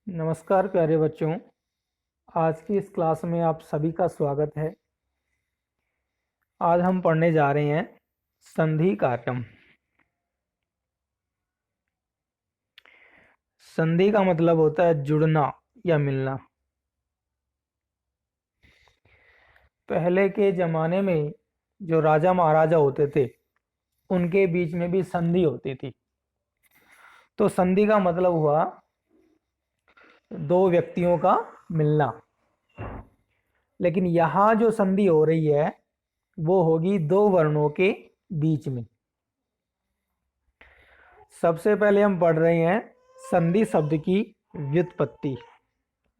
नमस्कार प्यारे बच्चों। आज की इस क्लास में आप सभी का स्वागत है। आज हम पढ़ने जा रहे हैं संधि कार्यम। संधि का मतलब होता है जुड़ना या मिलना। पहले के जमाने में जो राजा महाराजा होते थे उनके बीच में भी संधि होती थी। तो संधि का मतलब हुआ दो व्यक्तियों का मिलना। लेकिन यहाँ जो संधि हो रही है वो होगी दो वर्णों के बीच में। सबसे पहले हम पढ़ रहे हैं संधि शब्द की व्युत्पत्ति।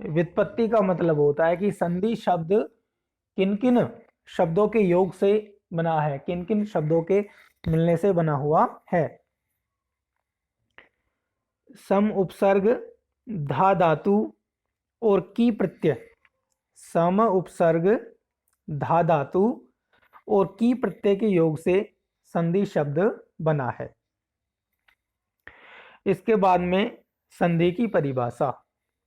व्युत्पत्ति का मतलब होता है कि संधि शब्द किन किन शब्दों के योग से बना है, किन किन शब्दों के मिलने से बना हुआ है। सम उपसर्ग, धा धातु और की प्रत्यय। सम उपसर्ग, धा धातु और की प्रत्यय के योग से संधि शब्द बना है। इसके बाद में संधि की परिभाषा।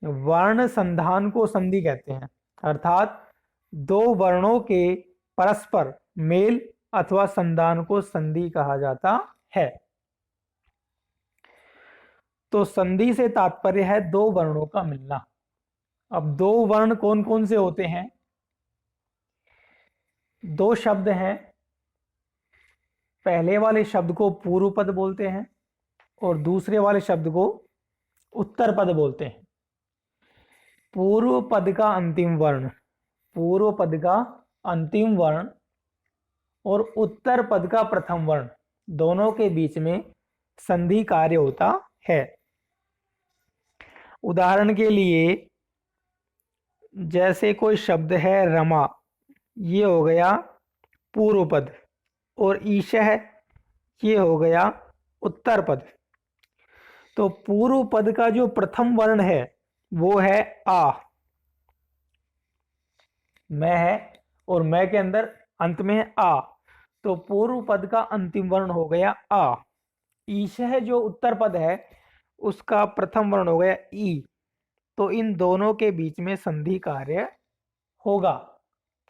वर्ण संधान को संधि कहते हैं, अर्थात दो वर्णों के परस्पर मेल अथवा संधान को संधि कहा जाता है। तो संधि से तात्पर्य है दो वर्णों का मिलना। अब दो वर्ण कौन कौन से होते हैं? दो शब्द हैं, पहले वाले शब्द को पूर्व पद बोलते हैं और दूसरे वाले शब्द को उत्तर पद बोलते हैं। पूर्व पद का अंतिम वर्ण, पूर्व पद का अंतिम वर्ण और उत्तर पद का प्रथम वर्ण, दोनों के बीच में संधि कार्य होता है। उदाहरण के लिए जैसे कोई शब्द है रमा, ये हो गया पूर्व पद, और ईशः ये हो गया उत्तर पद। तो पूर्व पद का जो प्रथम वर्ण है वो है आ, मैं है और मैं के अंदर अंत में है आ, तो पूर्व पद का अंतिम वर्ण हो गया आ। ईशः जो उत्तर पद है उसका प्रथम वर्ण हो गया ई। तो इन दोनों के बीच में संधि कार्य होगा,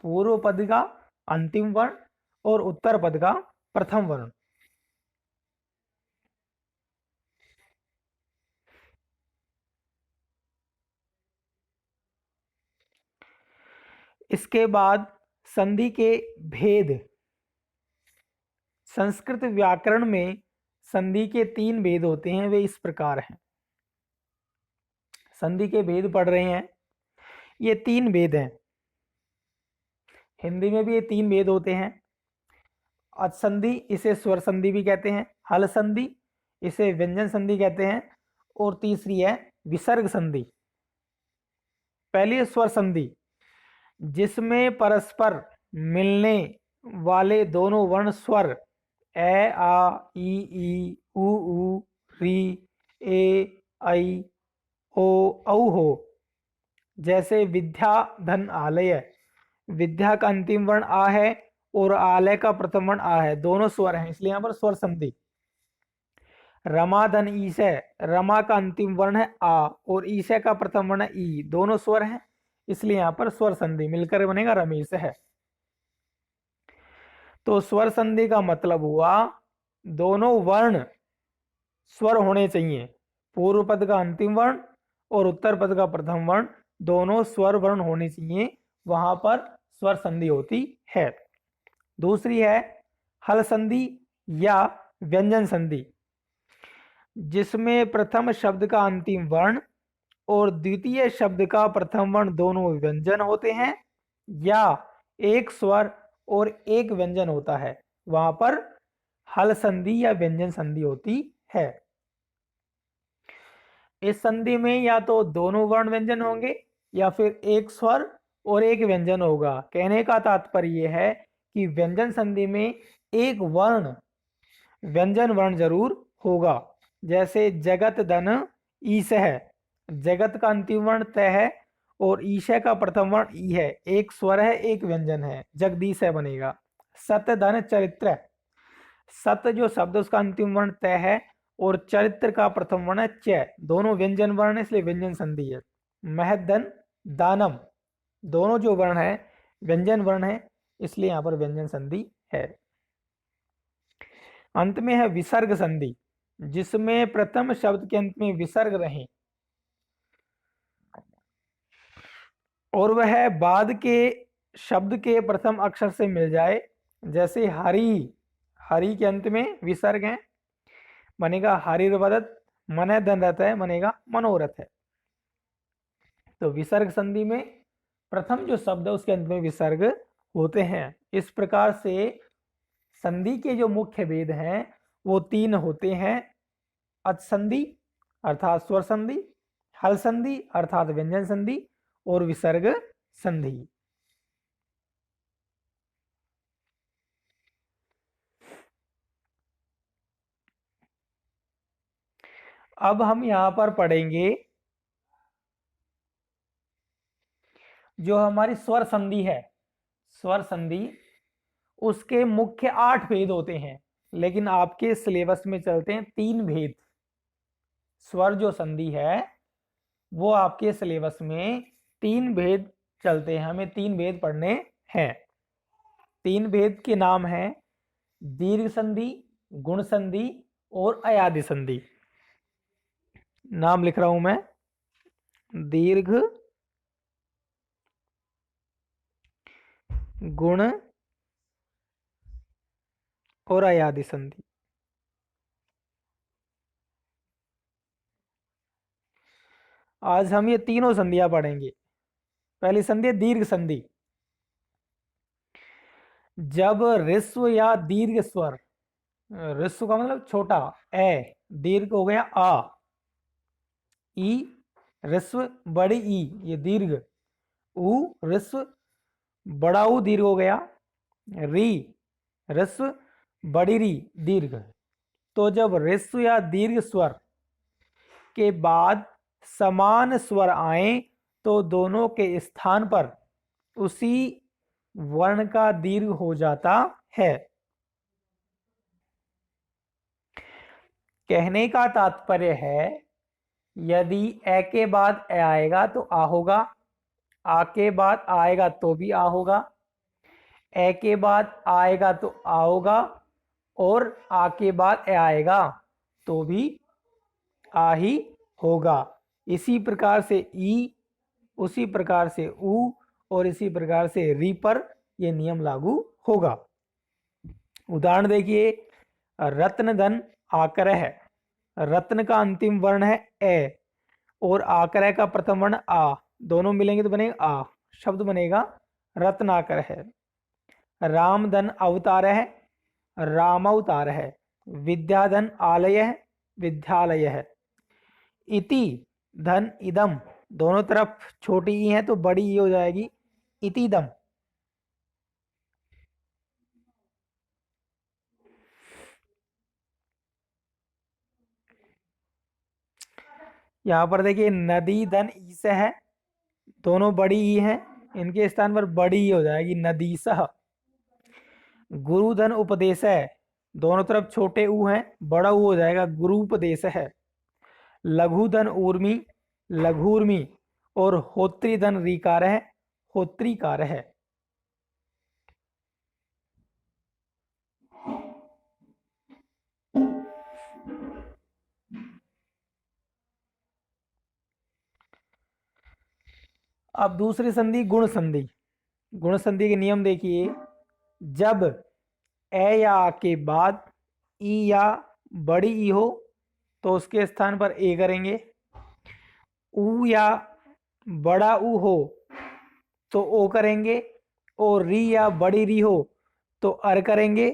पूर्व पद का अंतिम वर्ण और उत्तर पद का प्रथम वर्ण। इसके बाद संधि के भेद। संस्कृत व्याकरण में संधि के तीन भेद होते हैं, वे इस प्रकार हैं। संधि के भेद पढ़ रहे हैं, ये तीन भेद हैं। हिंदी में भी ये तीन भेद होते हैं। अच संधि, इसे स्वर संधि भी कहते हैं। हल संधि, इसे व्यंजन संधि कहते हैं। और तीसरी है विसर्ग संधि। पहली स्वर संधि, जिसमें परस्पर मिलने वाले दोनों वर्ण स्वर ए आ ई उ री ए ऐ ओ औ हो। जैसे विद्या धन आलय, विद्या का अंतिम वर्ण आ है और आलय का प्रथम वर्ण आ है, दोनों स्वर हैं, इसलिए यहां पर स्वर संधि। रमा धन ईशय, रमा का अंतिम वर्ण है आ और ईशय का प्रथम वर्ण है ई, दोनों स्वर हैं, इसलिए यहां पर स्वर संधि मिलकर बनेगा रमेश है। तो स्वर संधि का मतलब हुआ दोनों वर्ण स्वर होने चाहिए, पूर्व पद का अंतिम वर्ण और उत्तर पद का प्रथम वर्ण दोनों स्वर वर्ण होने चाहिए, वहां पर स्वर संधि होती है। दूसरी है हल संधि या व्यंजन संधि, जिसमें प्रथम शब्द का अंतिम वर्ण और द्वितीय शब्द का प्रथम वर्ण दोनों व्यंजन होते हैं या एक स्वर और एक व्यंजन होता है, वहां पर हल संधि या व्यंजन संधि होती है। इस संधि में या तो दोनों वर्ण व्यंजन होंगे या फिर एक स्वर और एक व्यंजन होगा। कहने का तात्पर्य यह है कि व्यंजन संधि में एक वर्ण व्यंजन वर्ण जरूर होगा। जैसे जगत धन ईशः, जगत का अंतिम वर्ण तय है और ईशः का प्रथम वर्ण ई है, एक स्वर है एक व्यंजन है, जगदीश बनेगा। सत्य धन चरित्र, सत्य जो शब्द उसका अंतिम वर्ण तय है और चरित्र का प्रथम वर्ण है च, दोनों व्यंजन वर्ण है इसलिए व्यंजन संधि है। महदन दानम, दोनों जो वर्ण है व्यंजन वर्ण है इसलिए यहां पर व्यंजन संधि है। अंत में है विसर्ग संधि, जिसमें प्रथम शब्द के अंत में विसर्ग रहे और वह बाद के शब्द के प्रथम अक्षर से मिल जाए। जैसे हरि, हरि के अंत में विसर्ग है, बनेगा हरिर्वदत्, मन धन रहता है बनेगा मनोरथ है। तो विसर्ग संधि में प्रथम जो शब्द है उसके अंत में विसर्ग होते हैं। इस प्रकार से संधि के जो मुख्य भेद हैं वो तीन होते हैं, अच संधि अर्थात स्वर संधि, हल संधि अर्थात व्यंजन संधि और विसर्ग संधि। अब हम यहां पर पढ़ेंगे जो हमारी स्वर संधि है, स्वर संधि उसके मुख्य 8 भेद होते हैं, लेकिन आपके सिलेबस में चलते हैं 3 भेद। स्वर जो संधि है वो आपके सिलेबस में 3 भेद चलते हैं, हमें 3 भेद पढ़ने हैं। 3 भेद के नाम हैं दीर्घ संधि, गुण संधि और अयादि संधि। नाम लिख रहा हूं मैं, दीर्घ, गुण और अयादि संधि। आज हम ये तीनों संधियां पढ़ेंगे। पहली संधि है दीर्घ संधि। जब ऋस्व या दीर्घ स्वर, ऋस्व का मतलब छोटा ए, दीर्घ हो गया आ, ई ऋस्व बड़ी ई ये दीर्घ, उ ऋस्व बड़ा ऊ दीर्घ हो गया, री ऋस्व बड़ी री दीर्घ। तो जब ऋस्व या दीर्घ स्वर के बाद समान स्वर आए तो दोनों के स्थान पर उसी वर्ण का दीर्घ हो जाता है। कहने का तात्पर्य है यदि ए के बाद ए आएगा तो आ होगा, आ के बाद आएगा तो भी आ होगा, ए के बाद आएगा तो आ होगा और आ के बाद ए आएगा तो भी आ ही होगा। इसी प्रकार से ई, उसी प्रकार से उ और इसी प्रकार से री पर यह नियम लागू होगा। उदाहरण देखिए, रत्न धन आकर है, रत्न का अंतिम वर्ण है ए और आकर का प्रथम वर्ण आ, दोनों मिलेंगे तो बनेगा आ, शब्द बनेगा रत्नाकर है। राम धन अवतार है, राम अवतार है। विद्याधन आलय है, विद्यालय है। इति धन इदम, दोनों तरफ छोटी ई है तो बड़ी ई हो जाएगी इतिदम। यहां पर देखिए नदी धन ई से है, दोनों बड़ी ई हैं, इनके स्थान पर बड़ी ई हो जाएगी नदीसह। गुरु धन उपदेश है, दोनों तरफ छोटे ऊ हैं, बड़ा ऊ हो जाएगा गुरुपदेश है। लघु धन ऊर्मी, लघुर्मी और होत्री धन रीकार है, होत्रीकार है। अब दूसरी संधि गुण संधि। गुण संधि के नियम देखिए, जब ए या आ के बाद ई या बड़ी ई हो तो उसके स्थान पर ए करेंगे, ऊ या बड़ा ऊ हो तो ओ करेंगे और री या बड़ी री हो तो अर करेंगे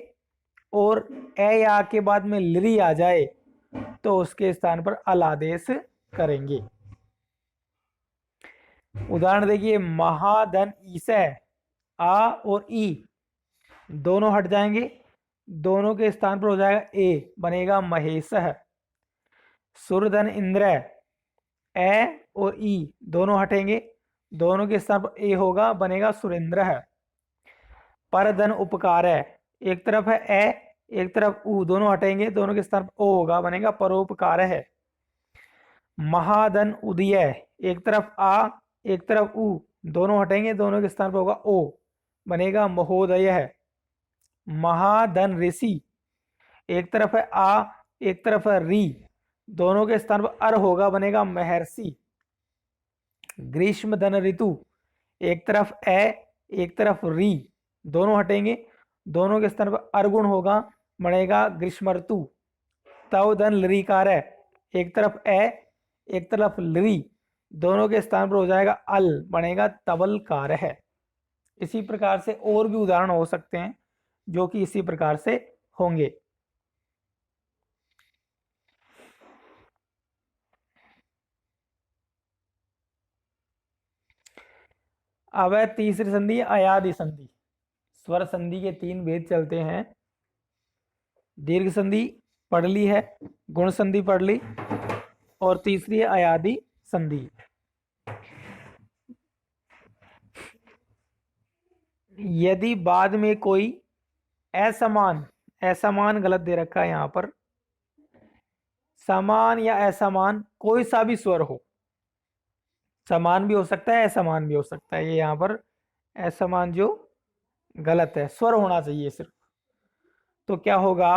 और ए या आ के बाद में लरी आ जाए तो उसके स्थान पर अल आदेश करेंगे। उदाहरण देखिए, महाधन ई से आ और ई दोनों हट जाएंगे, दोनों के स्थान पर हो जाएगा ए, बनेगा महेश है। सुरधन इंद्र, ए और ई दोनों हटेंगे, दोनों के स्थान पर ए होगा, बनेगा सुरेंद्र है। पर धन उपकार है, एक तरफ है ए एक तरफ ऊ, दोनों हटेंगे, दोनों के स्थान पर ओ होगा, बनेगा परोपकार है। महाधन उदय, एक तरफ आ, एक तरफ ऊ, दोनों हटेंगे, दोनों के स्थान पर होगा ओ, बनेगा महोदय है। महाधन ऋषि, एक तरफ है आ, एक तरफ है री, दोनों के स्थान पर अर होगा, बनेगा महर्षि। ग्रीष्म धन ऋतु, एक तरफ ए, एक तरफ री, दोनों हटेंगे, दोनों के स्थान पर अरगुण होगा, बनेगा ग्रीष्म ऋतु। तव धन लरीकार है, एक तरफ ए, एक तरफ लरी, दोनों के स्थान पर हो जाएगा अल, बनेगा तवलकार है। इसी प्रकार से और भी उदाहरण हो सकते हैं जो कि इसी प्रकार से होंगे। अब है तीसरी संधि अयादि संधि। स्वर संधि के 3 भेद चलते हैं। दीर्घ संधि पढ़ ली है, गुण संधि पढ़ ली, और तीसरी है अयादि संधि। यदि बाद में कोई असमान, असमान गलत दे रखा है यहां पर, समान या असमान कोई सा भी स्वर हो, समान भी हो सकता है, असमान भी हो सकता है, ये यहां पर असमान जो गलत है, स्वर होना चाहिए सिर्फ। तो क्या होगा,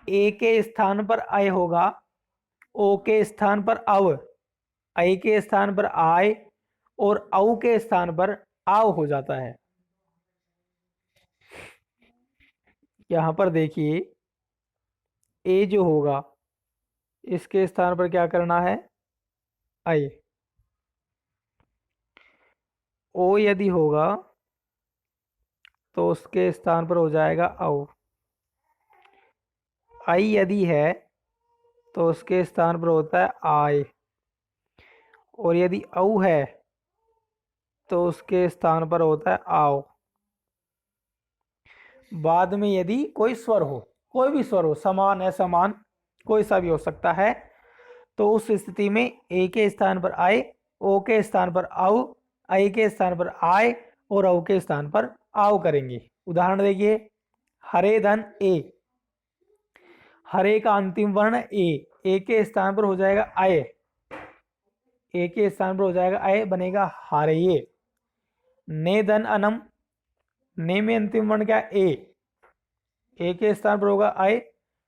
ए के स्थान पर अय होगा, ओ के स्थान पर अव, ऐ के स्थान पर आय, और औ के स्थान पर आव हो जाता है। यहां पर देखिए, ए जो होगा इसके स्थान पर क्या करना है, ऐ। ओ यदि होगा तो उसके स्थान पर हो जाएगा औ। आई यदि है तो उसके स्थान पर होता है आय, और यदि औ है तो उसके स्थान पर होता है आओ। बाद में यदि कोई स्वर हो, कोई भी स्वर हो, समान असमान कोई सा भी हो सकता है, तो उस स्थिति में ए के स्थान पर आए, ओ के स्थान पर आओ, आई के स्थान पर आए, और औ के स्थान पर आओ करेंगे। उदाहरण देखिए, हरे धन ए, हरे का अंतिम वर्ण ए के स्थान पर हो जाएगा आय, ए के स्थान पर हो जाएगा आय, बनेगा हारये। ने धन अनम, ने में अंतिम वर्ण क्या, ए के स्थान पर होगा आय,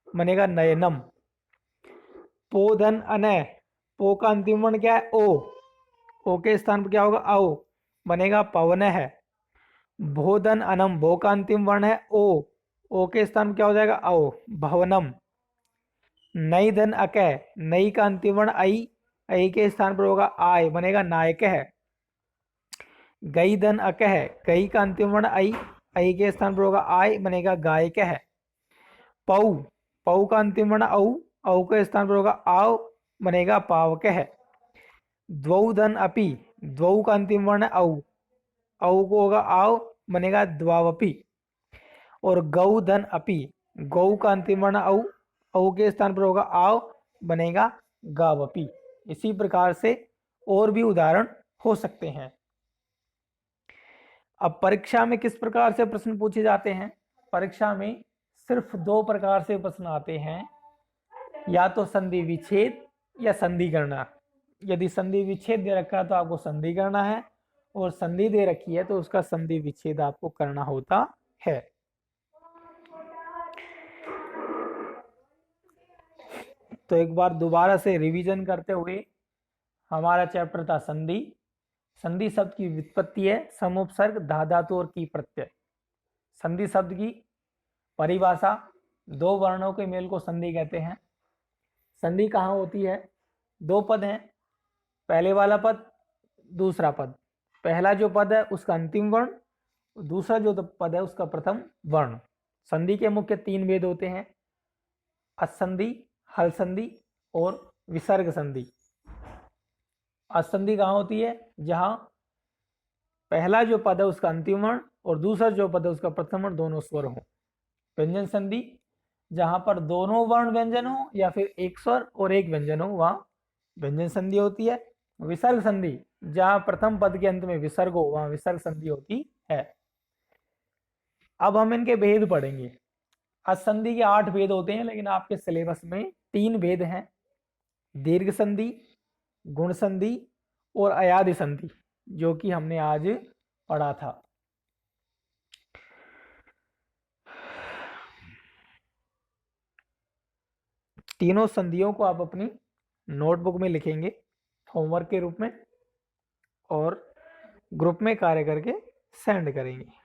बनेगा नयनम। पो धन अनय, पो का अंतिम वर्ण क्या है, ओ के स्थान पर क्या होगा आओ, बनेगा पवन है। भो धन अनम, भो का अंतिम वर्ण है ओ के स्थान पर क्या हो जाएगा आओ, भवनम। नई धन अकय, नई का अंतिम वर्ण आई के स्थान पर होगा आय, बनेगा नायक है। गई धन अक है, गई का अंतिम वर्ण आई के स्थान पर होगा आय, बनेगा गायक है। पौ, पौ का अंतिम वर्ण औ के स्थान पर होगा आव, बनेगा पावक है। द्वौ धन अपि, द्वौ का अंतिम वर्ण औ को होगा आव, बनेगा द्वावपि। और गौ धन अपि, गौ का अंतिम वर्ण औ के स्थान पर होगा आव, बनेगा गावपि। इसी प्रकार से और भी उदाहरण हो सकते हैं। अब परीक्षा में किस प्रकार से प्रश्न पूछे जाते हैं, परीक्षा में सिर्फ 2 प्रकार से प्रश्न आते हैं, या तो संधि विच्छेद या संधि करना। यदि संधि विच्छेद दे रखा है तो आपको संधि करना है, और संधि दे रखी है तो उसका संधि विच्छेद आपको करना होता है। तो एक बार दोबारा से रिवीजन करते हुए, हमारा चैप्टर था संधि। संधि शब्द की व्युत्पत्ति है समुपसर्ग, धातु और की प्रत्यय। संधि शब्द की परिभाषा, 2 वर्णों के मेल को संधि कहते हैं। संधि कहाँ होती है, 2 पद हैं, पहले वाला पद, दूसरा पद। पहला जो पद है उसका अंतिम वर्ण, दूसरा जो पद है उसका प्रथम वर्ण। संधि के मुख्य 3 भेद होते हैं, असंधि, हल संधि और विसर्ग संधि। असंधि कहाँ होती है, जहां पहला जो पद है उसका अंतिम वर्ण और दूसरा जो पद है उसका प्रथम वर्ण दोनों स्वर हो। व्यंजन संधि, जहां पर दोनों वर्ण व्यंजन हो या फिर एक स्वर और एक व्यंजन हो, वहां व्यंजन संधि होती है। विसर्ग संधि, जहां प्रथम पद के अंत में विसर्ग हो, वहां विसर्ग संधि होती है। अब हम इनके भेद पढ़ेंगे। असंधि के 8 भेद होते हैं, लेकिन आपके सिलेबस में 3 भेद हैं, दीर्घ संधि, गुण संधि और अयाधि संधि, जो कि हमने आज पढ़ा था। तीनों संधियों को आप अपनी नोटबुक में लिखेंगे होमवर्क के रूप में और ग्रुप में कार्य करके सेंड करेंगे।